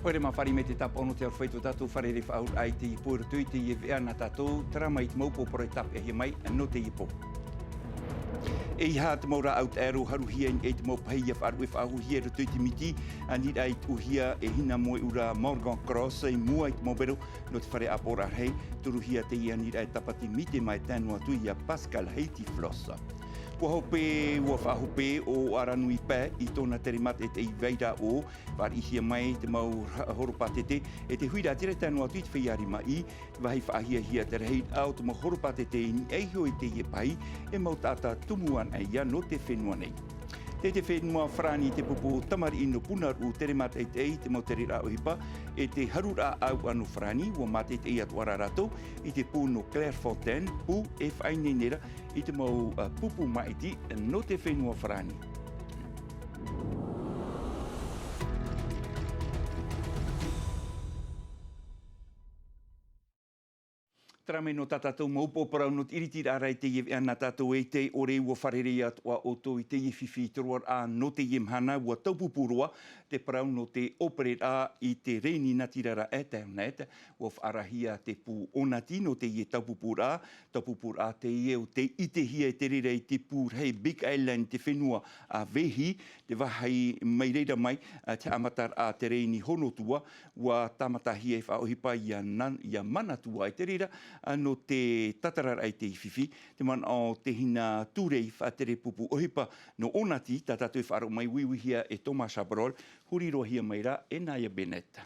Oere mawhari me te tapono te awhaitu tātou whare re whaur ai te pūra tui te i veana tātou, tara mai te maupo pore tap e he mai, no te ipo. E ha te maura au te ero haru hia e te mau pahia wharu e whahu hia re tui te miti, ni ai tu hia e hina moe ura Morgan Cross, e mua i te mobero no te whare apora hei, turu hia te ia ni ai tapati mite mai tēnua tui a Pascal Haiti Flossa. Ua whahope o aranui pē i tōna teremat e te i veira o whar ihia mai te mau horopatete e te huira tira tēnua tui te whiari mai wahi whaahia hia te rehid au te mau horopatete i ni eiho i te ie pai e mau tata tumuan eia no te whenua nei. Te whenua whrani te pupu tamari ino punar u teremat e te mau te rira o hipa e te harura au anu whrani ua mate te ia tuara rato i te pū no Clairefontaine pu e whaine nera i te mau pupu maiti no te whenua whrani. Trame no tātou maupo parau no iriti arai te ie ana tātou e te ore ua wharere atua o tō i te ie whiwhi turuar a no te ie mahana ua taupupurua te parau no te operate a i te reini natirara e internet ua whaarahia te pū onati no te ie taupupura te ie o te ite hia e te rere i te pūr hei Big Island te whenua a vehi te wahai mai reira mai te amatar a te reini honotua ua tamatahia e whaohipa ia manatua i te rira no te tatarar ai te iwhiwhi, te man o te hina tūrei whaatere pupu ohipa no onati, tātātou whaaro mai wiwihia e Thomas Chabrol, hurirohia mai ra e Naya Bennett.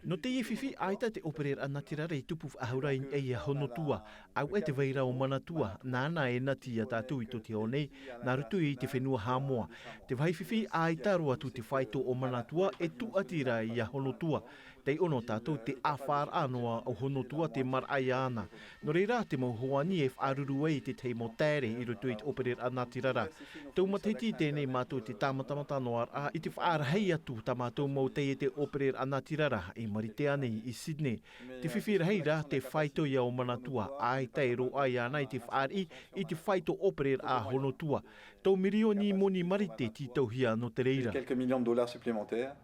No te iwhiwhi aita te operera anatirara i tupu ahurain e ia honotua, au e te veira o manatua, nāna e nati a tātou i toti honei, nā rutu i te whenua hamoa. Te whaiwhiwhi aita roa tu te whaito o manatua e tu atira i a honotua. Tei ono tātou te awhār anoa o honotua te marai ana. No reira te mau hoani e whaaruru e te teimo tere i rutu i te operera anatirara. Tau matiti tēnei mātou te tāmatamata noar a i te whaarahei atu ta mātou mau te operera anatirara i Mariteanei i Sydney. Te whiwhira heira te whaito ia o manatua ai teiro ai ana i te whaari i te whaito operera a honotua. Tau mirioni moni marite ti tauhia no te reira. Quelques millions de dollars supplémentaires.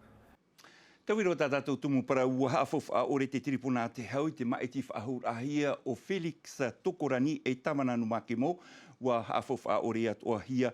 Tawiro tātou tumu para ua haafof a ore te tiripuna te hau i te maiti whaahur ahia o Felix Tokorani e tamananu makemo ua haafof a ore atua hia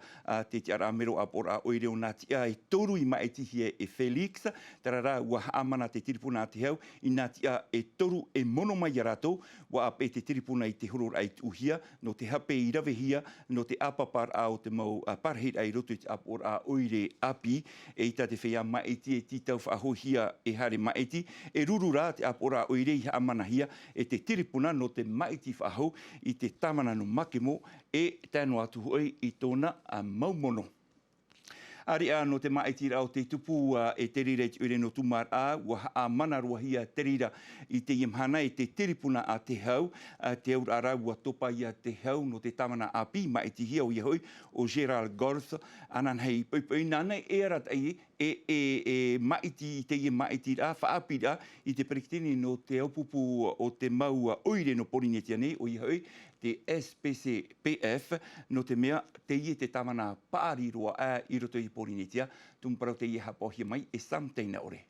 te te aramero a pora oire o nātia e toru i maiti hia e Felix tarara ua haamana te tiripuna te hau i nātia e toru e mono mai arato ua ape te tiripuna i te horor ai tuhia no te hape i rawe hia no te apapar a o te mau parheit ai roto i te apora a oire api e ita te whea maiti e titau whaahohia e hare maiti, e rurura te apora o irei amanahia e te tiripuna no te maiti whahau i te tamana no makemo e tēnu atu hoi i tōna maumono. Ari no te maiti rao te tupu e te rira i te ure no tumar ua a manarua hia te rira i te imhana e te tiripuna a te hau, te aura ara ua topa ia te hau no te tamana api maiti hia o iahoi o Gerald Gorth, anan hei poipoi nana e arat ai e maiti i te ia maiti ra, whaapi ra i te perikitini no te aupupu o te maua oire no Polinetia nei o iahoi, te SPCPF no te mea te ie te tamana pāriroa i roto i Polinetia, tumparau te ie hapohia mai e samteina ore.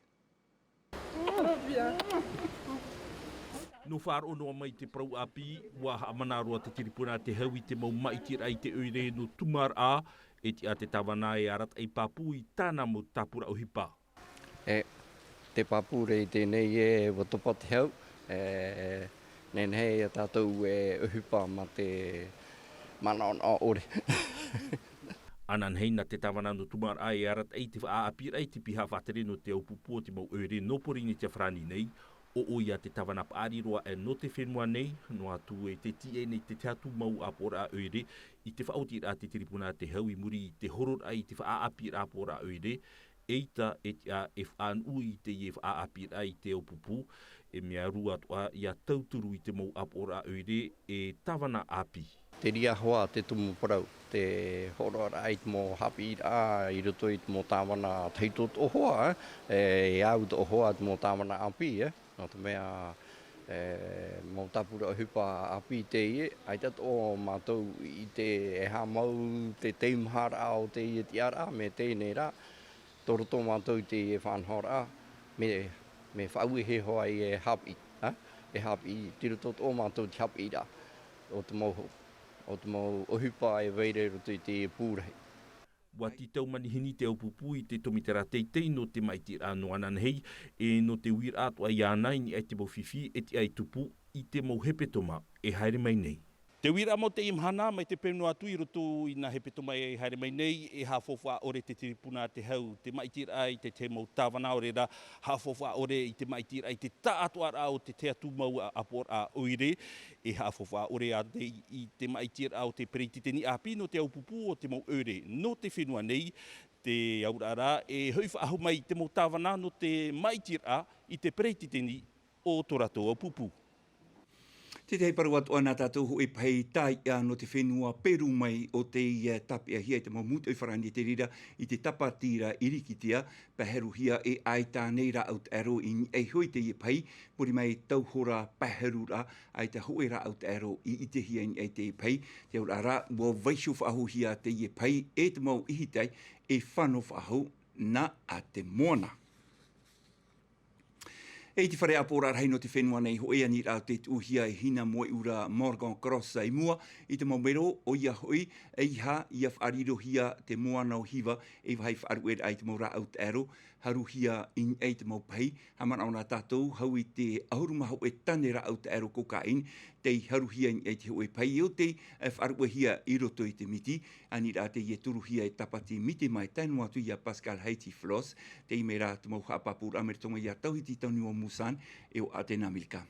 No whaaro noa mai te prau api, wa amanaroa te tiripuna te hau i te mau maitira i te oire no tumar a, e ti a te tawana e arat ei papu i tāna mo tapura o hipa. Te papu rei tēnei e watopa te hau, nen hei a tātou e uhipa ma te mana o ore. Anan hei na te tawana no tumar a e arat ei te aapira i te piha whatere no te aupupu o te mau oire no porini te whrani nei, o ia te tawana pāriroa e no te whenua nei, no atu e te tie nei te teatu mau apora a oire, i te whaoti a te tiripuna te hau i muri i te horor ai te whaapira apora a oire, eita e te a e whaanu i te ie whaapira i te aupupu, e mea rua toa ia tauturu i te mau apora a oire e tawana api. Te ria hoa te tumu parau, te horor ai te mo hapi a i roto i te mo tawana teitot o hoa, e au te o hoa te mo tawana api, no te mea mo tapura o hupa api te ie, ai tato o mātou i te e ha mau te teimhara o te ie te ara me tēnei rā, Toro tō mātou te e whanhora, me whaue he hoa e hapi, e hapi, tiro tō mātou te hapi ra, o te mau ohupa e veire roto i te pūrahi. Wa ti tau manihini te upupu i te tomitera teitei no te maitira no ananhei e no te wir atua i anai ni ai te mawhiwhi e te ai tupu i te mauhepetoma e haere mai nei. Te wira mo te imhana mai te penu atu i roto i na hepetoma e haere mai nei e hawhowha ore te tiripuna te hau te maitira ai te mau tāwana ore ra hawhowha ore i te maitira ai te ta atua ra o te atu mau a apor a oire e hawhowha ore a i te maitira o te perititeni a pino te aupupu o te mau ore no te whenua nei te aurara e hauwha ahu mai te mau tāwana no te maitira i te perititeni o torato aupupu. Te tei paru atu ana tātou ho e pei tai no te whenua peru mai o te tapia hia i te mamutu i wharani te rira i te tapatira irikitia paheru hia e ai tānei ra aut aro i ei hoi te i pei puri mai tauhora paheru ra ai te hoe ra aut aro i te hia i ei te i pei te ura ra ua vaishu whahu hia te i pei e te mau ihitai e whano whahu na a te moana. E te whare apora rei no te whenua nei ho ea ni rau te tuhia e hina moe ura Morgan Cross ai mua i te maumero o ia hoi e iha ia whariro hia te moana o hiva e whai wharu ai te maura aut aro haru hia in ei te mau pei hamana ona tātou hau i te ahurumaho e tane ra aut aro kokain te haru hia in ei te hoe pei o te wharu hia i roto i te miti ani rā te i turu hia e tapati miti mai tainu atu ia Pascal Haiti Floss te i mera te mau hapapur ameritonga ia tauhiti tauni o Musan e o Atena Milka.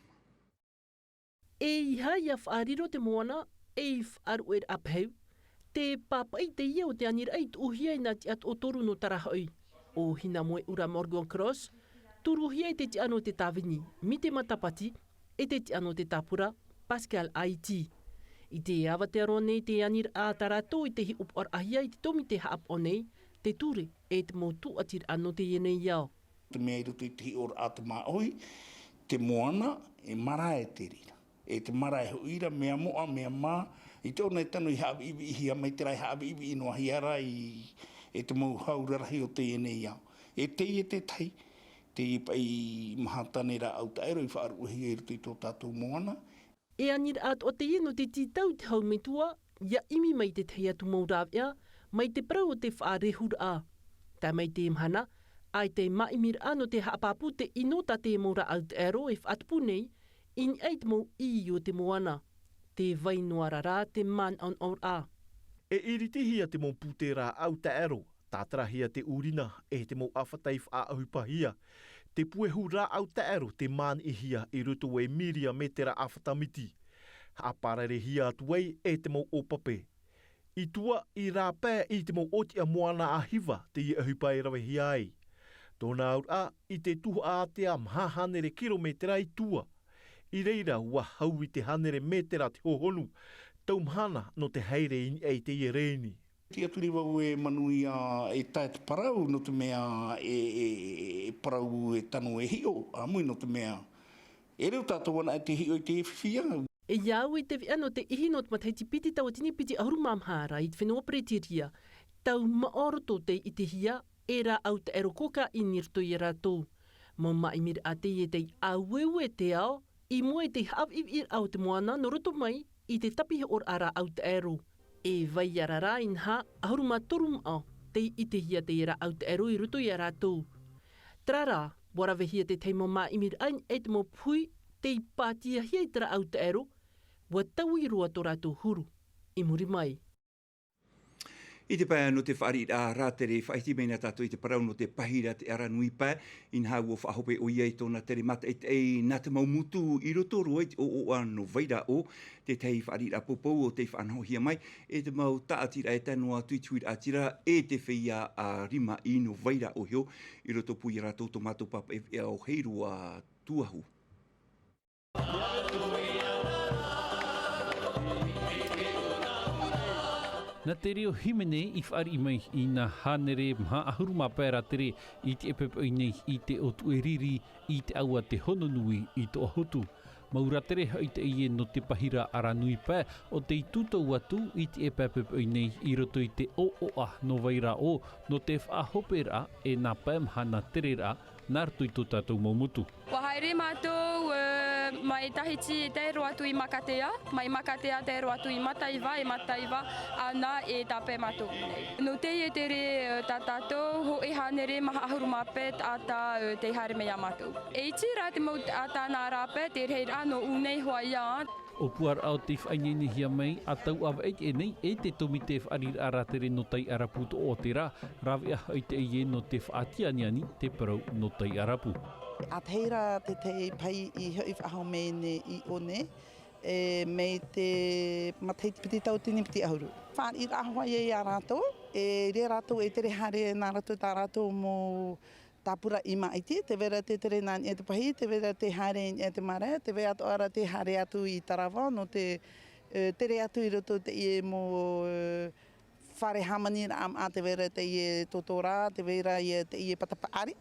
E iha ia whaariro te moana e whaaru e apeu te papai te ia o te anira ai tuhia ina te at o toru no tarahoi. O hina moe ura Morgan Cross, turuhia i te te ano te tawini, mi te matapati, e te te ano te tapura, Pascal Haiti. I te awa te aro nei te anir a tarato i te hi upar ahia i te tomi te haap o nei, te ture e te motu atir ano te ienei iao. Te mea i roto i te hi ora ata maoi, te moana e mara e te rira. E te mara e huira, mea moa, mea mā, i te ona e tanu i haabi iwi i hia, mai te rai haabi iwi i noa hiara i e te mau haurarahi o te ienei iau. E te i e te tai, te i pai mahatane ra au taero i whaaruhi e roto i tō tātou moana. E anir at o te ieno te titau te hau metua, ia imi mai te tei atu maurawea, mai te prau o te whaarehur a. Tā mai te imhana, ai te maimir ano te haapapu te inota te maura au te ero e whaatpu nei, in eit mau i o te moana. Te vainuarara te man on or a. E iritihia te mau putera au te ero, tātarahia te urina e te mau awhataif a ahupahia. Te puehu rā au te ero te man ihia i ruto e miria me te ra awhatamiti. Aparare hia atuei e te mau opape. I tua i rā pē i te mau oti a moana a hiva te i ahupai rawe hia ai. Tōna aur a i te tuha a te a mahanere kilometera i tua. I reira ua hau i te hanere metera te hohonu. Tau mahana no te heire in ei te iereini. Te aturi wau e manui e tae te parau no te mea e parau e tanu e hio, a mui no te mea. E reo tātou ana e te hio i te whiwhia. E iau i te viano te ihi no te mataiti piti tau atini piti ahuru mamhara i te whenua pretiria. Tau maoroto te i te hia e ra au te ero koka i nirto i ratou. Mo maimir a te i te auewe te ao, i mua i te haap i au te moana no roto mai i te tapihe or ara au te ero. E vai arara in ha ahuruma torum au te i te hia te ira au te ero i roto i ratou. Trara, warawehia te teimo maimir ain e te mo pui te i pātia hia i tera au te ero, wa tau i roa tō rātou huru. I muri mai. I te pāia no te whaari a rātere whaiti mena tātou i te parau no te pahira te ara nui pā, in hau o whahope o iei tōna tere mata e nā te maumutu i roto roa o ano vaira o te tei whaari a popou o te whanhohia mai, e te mau taatira e tanoa tuituir atira e te whia a rima i no vaira o hio, i roto pui rātou tomato papa e au heirua tuahu. Na te reo himene i whaari mai i nga hanere mha ahuruma pēra tere i te epepe nei i te otu e riri i te aua te hononui i to hotu. Mauratere hoi te ie no te pahira aranui pē o te tutou atu I te e pēpepoi nei I roto I te o no waira o no te whaahopera e nā pē mahana tere rā nā ratu I tō tātou maumutu. Wa haere mātou mai tahiti e te roa atu I makatea, mai makatea te roa atu I mataiva, ana e tape mātou nei. No te e tere tā tātou ho e hanere maha ahuru mapet ata te haere mea mātou. E iti rā te mau ata nā rāpe te reira no unei hoa ia. O puar au te whainini hia mai, a tau awa e nei e te tomi te wharir aratere no tai arapu to o te rā, rawe a i te ie no te whaatianiani te parau no tai arapu. A teira te pai I hoi whaho mene I one, me te matei piti tau tini piti ahuru. Wharir ahua e a rātou, e re rātou e tere hare nā rātou tā rātou mō tāpura I maiti, te vera te tere nāni e te pahi, te vera te hare e te mare, te vera atu ara te hare atu I Tarawa, no te tere atu I roto te ie mō whare hamani am a te vera te ie totora, te vera te ie patapaari.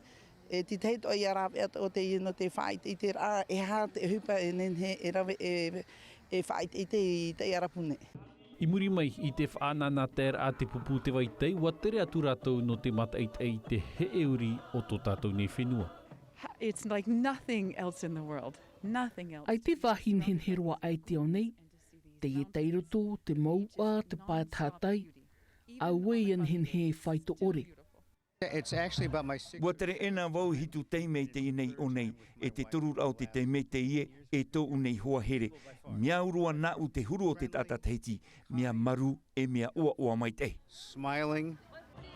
E ti teit o I arawe atu o te ie no te whait I te rā, e hā te hupa e nenhe e rawe e whait I te arapune. I muri mai I te whaanana ter a te pupu te waitei, wa tere atu rātou no te mataitei te he euri o tō tātou nei whenua. It's like nothing else in the world. Nothing else. Ai te wahin hen heroa ai te o nei, te ie teiroto, te maua, te pātātai, au e an hen he whaito ore. It's actually about my six. Wa tere ena wau hitu teimei te nei o nei, e te turur au te teimei te ie, e tō unei hoa here. Mia urua na u te huru o te tata teiti, mia maru e mia ua mai te. Smiling.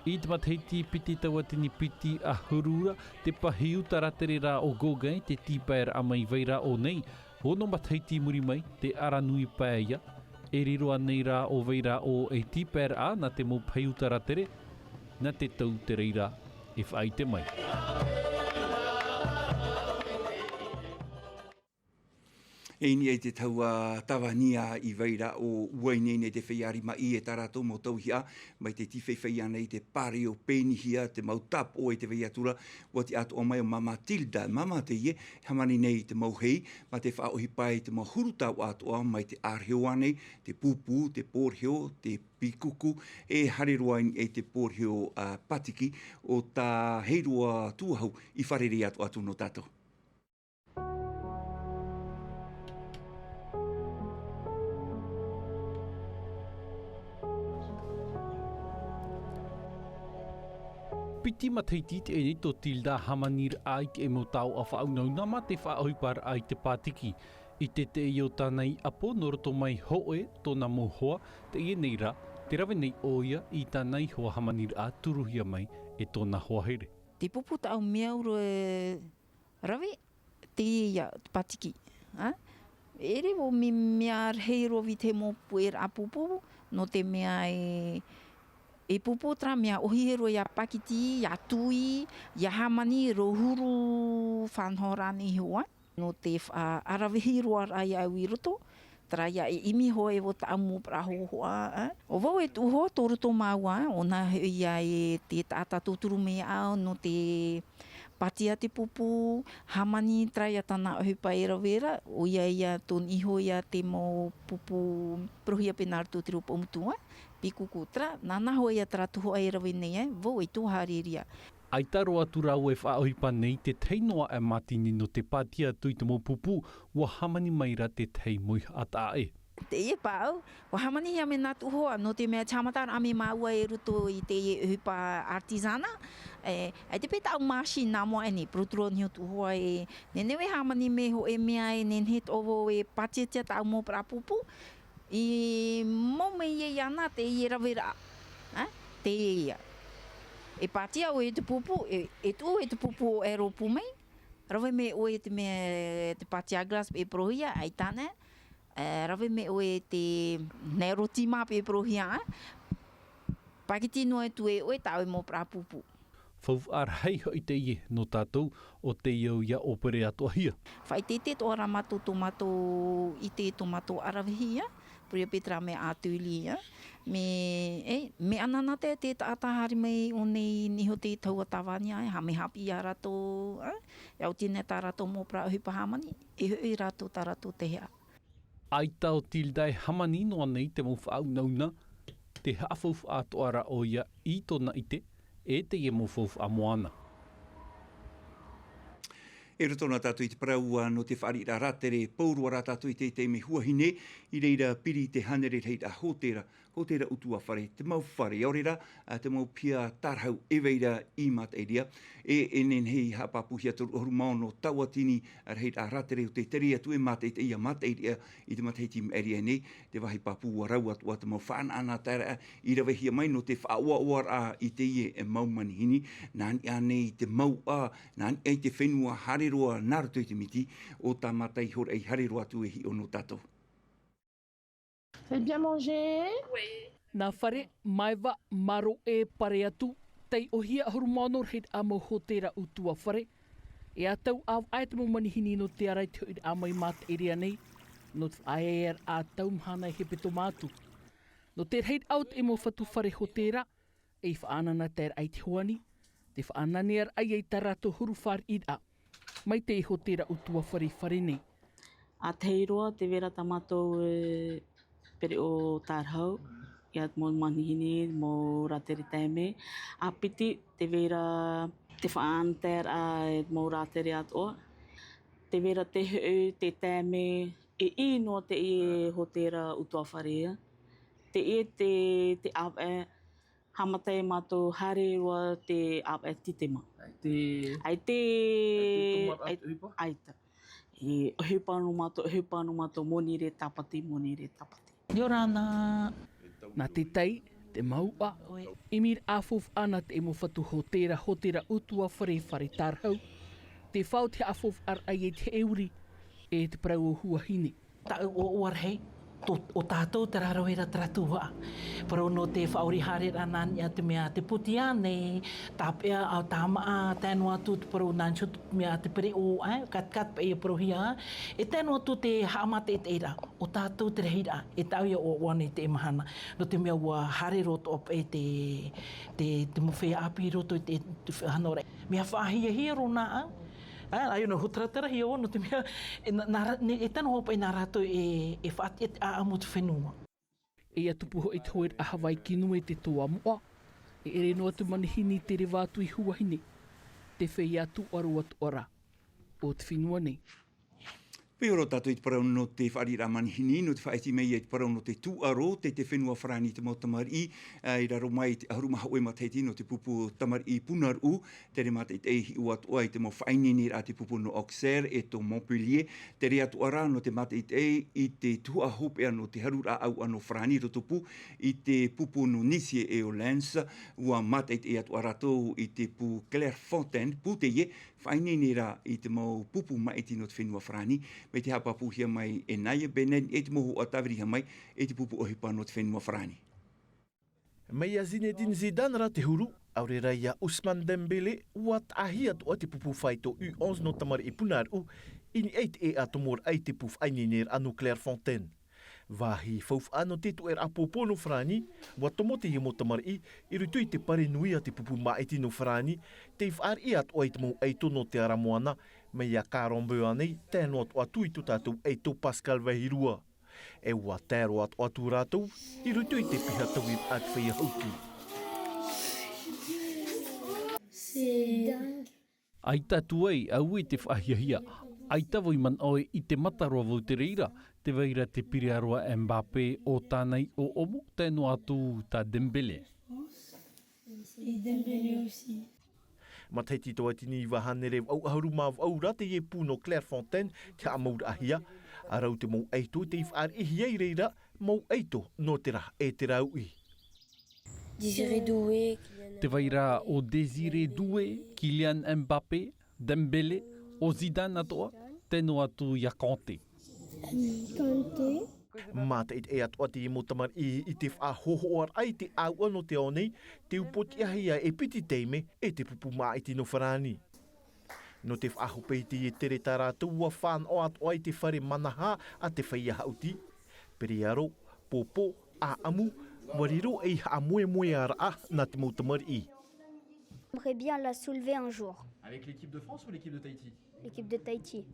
I te mateiti piti tawatini piti a hurura, te pahiu taratere rā o gogai, te tipaer a mai veira o nei, hono mateiti muri mai, te aranui paeia, e riroa nei rā o veira o e tipaer a na te mo pahiu taratere, na te tau te reira e whai te mai. Eini e te taua tawania I veira o uainene te whaiari ma I e tarato mo tauhia, mai te tiwhaiwhai nei te pare o penihia, te mautap o e te veiatura, wa te ato o mai o Mama Tilda, Mama te ie, hamani nei te mauhei, ma te whaohi pai te mahurutau ato o mai te arheo anei, te pupu, te porheo, te pikuku, e hareroain e te porheo patiki o tā heirua tuahau I wharere atu no tātou. Piti mateiti te ene tō Tilda hamanir ai ke e mo tau a whaaunau ma te whaohipar ai te pātiki. I te te i o tānei apo noroto mai hoe tōna mohoa te ie nei rā, te rawe nei oia I tānei hoa hamanir a turuhia mai e tōna hoa here. Te pupu tau mea uro e rawe, te ia pātiki. Ere o mi mea heiro vi te mopu e apupu, no te mea e pupu tra mea ohihero ia pakiti, ia tui, ia hamani rohuru whanhorani hoa. No te arawehiro ai au I roto, tra ia e imi hoa e o taamu praho hoa. O vau e tuho tōru tō maua, o nā ia e te tata tūturu mea au, no te patia te pupu, hamani tra ia tana ohipa e rawera, o ia tōn iho ia te mo pupu prohia penar tūtiru pomutua. Pikuku tra, nana hoa ia tra tuho ai rawe nei, vau e tūhareria. Ai taro atu rau e whaohipa nei te teinoa e matini no te patia tui te mo pupu, wa hamani maira te tei mui ata e. Te ie pāu, wa hamani ia me nā tuhoa, no te mea chamatara ame maua e ruto I te ie uhipa artisana, e te peta au māshi nā moa e ni, proturo ni o tuhoa e, nenewe hamani me ho e mea e nenhet ovo e patia tau mo pra pupu, I mome ie ana te ie rawera, te ia. E patia o e te pupu, e tu e te pupu e ropu mei, rawe me o e te mea te patia glas e prohia, ai tāne, rawe me o e te nerotima pe prohia, pakiti no e tu e o e tau e mo pra pupu. Whau ar hei hoi te ie no tātou o te iau ia opere atoa hia. Whai te tō ramato tomato I te tomato arawehia, pria petra me atuli, me anana te taatahari mai o nei niho te taua tawanya, ha me hapi a rato, au tine tā rato mō pra uhi pahamani, hui rato tā rato te hea. Ai tau tildai hamani noa nei te mau whaau nauna, te haafouf atoara o ia i tona ite, te ia mau fouf a moana. E roto na tātou i te paraua no te whaari ra ratere, paurua ra tātou i te me huahine, i reira piri te hanere rei a hōtera utua whare, te mau whare aurera, te mau pia tarhau eweira i mateiria, enen hei hapapuhia toru oru maono tauatini rei a ratere o te teria tu mateiria i te mateiti area nei, te wahi papua rau atua te mau whaana ana tara, i rawehia mai no te whaua a i te ie e maumani hini, nāni anei te mau a, nāni ei te whenua hareroa naruto i te miti, o tā matai hore ei hareroa tu e hi ono tātou. Faites bien manger. Oui. Nā whare, maiwa, maro e pare atu, tei ohia horumono reit a mo hotera utua whare. E atau au ai te manihini no te arai te a mai mata eria nei, no te aer a tau mahana e hepe tomatu. No te reit out e mo whatu whare hotera, e whaanana ter ai te hoani, te whaanani ar ai ei tarato huru whare ida, mai te hotera utua whare nei. A teiroa, te vera tamatou pere o tarhau, ia mō manihini, mō rateri taime. A piti, te vera te whaanter a mō rateri atoa. Te vera te heu, te taime, e ino te i hotera utua wharea. Te e te awe, hamatai mato hare roa te awe titema. Ai te aita. E hupano mato, moni re tapati. Yorana. Nā te tei, te maua, emir afof ana te emo whatu hotera utua whare tarhau. Te whau te afof ar ai e te euri, e te parau o huahine. Ta o arhei, o tātou te raro era tratua. Parau no te whaori hare ranani a te mea te puti ane, tā pea a tā maa, tēnu atu te parau nānsio mea te pere o kat pe e parohia. E tēnu atu te haamate e te eira, o tātou te reira, e tauia o wane te mahana. No te mea ua hare roto op e te mowhea api roto i te hanore. Mea whahia rona a. Ai no hutratara hi o no te mea e tano hopa i nā rātou e whaati a amutu whenua. E atupuho i tōer a Hawaii ki nui te toa moa. E ere no atu manihini te rewātu i huahine. Te whei atu aru atu ora. O te whenua nei. Peoro tātou i te parau no te whaarira manihini, no te whaeti mei i te parau no te tūaro, te whenua wharani te mau tamari, i raro mai te ahuruma haue mateiti no te pupu tamari punaru, te re mate te ehi uat oa i te mau whainini a te pupu no Auxerre e to Montpellier, te rea tuara no te mate i te tua hopea no te harura au ano wharani rotopu, i te pupu no Nisie e o Lens, ua mate te atu arato i te pu Clairefontaine, pu te ie, whainini ra i te mau pupu maiti no te whenua wharani, me te hapapuhia mai e naia benen, e te mohu a tawiriha mai, e te pupu ohipa no te whenua wharani. Mai a Zinedine Zidane ra te huru, aurera ia Ousmane Dembele, ua tahia to te pupu whaito U11 no tamari i punaru, ini eit e atomor ai te puf aininer anu Clairefontaine. Vahi fauf ano te tu apopo no frani, wa tomote hi mo tamari i rutu i te pare nui a te pupu maiti no frani, te whaar i at oit mo eito no te aramoana, me ia karombe anei, tēno at atu i tu tātou eito Pascal Vahirua. E ua tēro at atu rātou, i rutu i te piha tawir at whaia hauki. Ai tatu ei, au i te whahiahia. Ai tawo i man oe i te mataroa vau te reira, te veira te piriaroa Mbappé o tānei o omu, tēno atu tā Dembele. Mataiti toa tini i wahanere au aharuma au rate e puno Clairefontaine te amaura ahia, arau te mou eito te whaar ihi ei reira, mou eito no te raha e te rau i. Te waira o Désiré Doué, Kylian Mbappé, Dembele, o Zidane atoa, tēno atu ia Kanté. Mata e atu ati i motamar i te whahohoar ai te au ano te onei, te upoti ahia e piti teime e te pupu maiti no wharani. No te whahopeiti e tere tarātua whan o atu ai te whare manaha a te whaia hauti. Periaro, pōpō a amu, wariro e ha moe a raa na te mautamari i. J'aimerais bien la soulever un jour. Avec l'équipe de France ou l'équipe de Tahiti? L'équipe de Tahiti.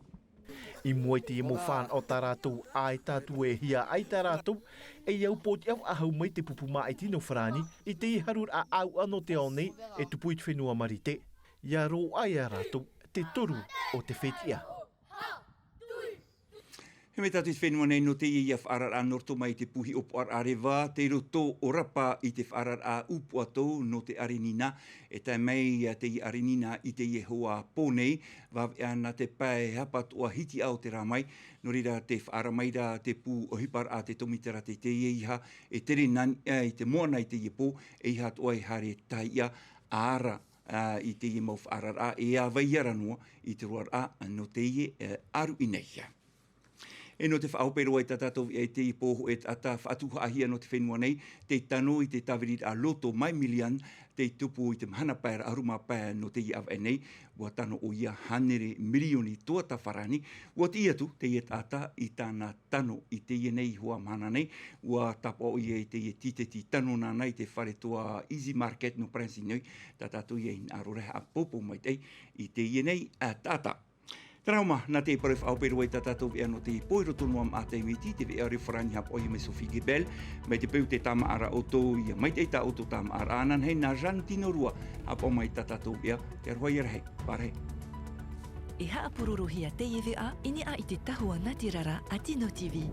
I moe te mo whan o tā rātou ai tātou e hia ai tā rātou e iau pōti au ahau mai te pupu mai tino whrani i te harur a au ano te aone e tupu i te whenua marite. Ia rō ai a rātou te toru o te whetia. He me tātou te whenua nei no te ia whaarar a norto mai te puhi o puar arewa, te roto o rapa i te whaarar a upu atou no te arenina, e tai mai te i arenina i te ie hoa pōnei, wawe ana te pae hapat o hiti au te ramai, no rira te whaara mai da te pū o hipar a te tomitera te iha, e tere nan i te moana i te ie pō, e iha toa i hare tai ia ara i te ie mau whaarar a, e a vaiara noa i te roar a no te ie aru i neia. E no te whaopero e tatatou e te i pōho e tata whaatuha ahia no te whenua nei, te tano i te tawirit a loto mai milian, te tupu i te mahana paera aruma pae no te i awa nei, ua tano o ia hanere milioni toa ta wharani, ua te iatu te i tata i tāna tano i te i nei hua mahana nei, ua tapa o ia i te i titeti tano nā nei te whare toa easy market no prensi nei, tatatou i e in aroreha a popo mai te i te i nei a tata. Trauma, nā te pare whaopero e tatatou e ano te poiro tonuam a te witi, te vea referani hap oia me Sophie Gebel, mai te peu te tama ara o tō ia, mai te ita o tō tama ara anan hei nā rantino rua, hap o mai tatatou ea, te arwai arahei, parahei. E haapururu hia te iwi a, ini a i te tahua Natirara a Tino TV.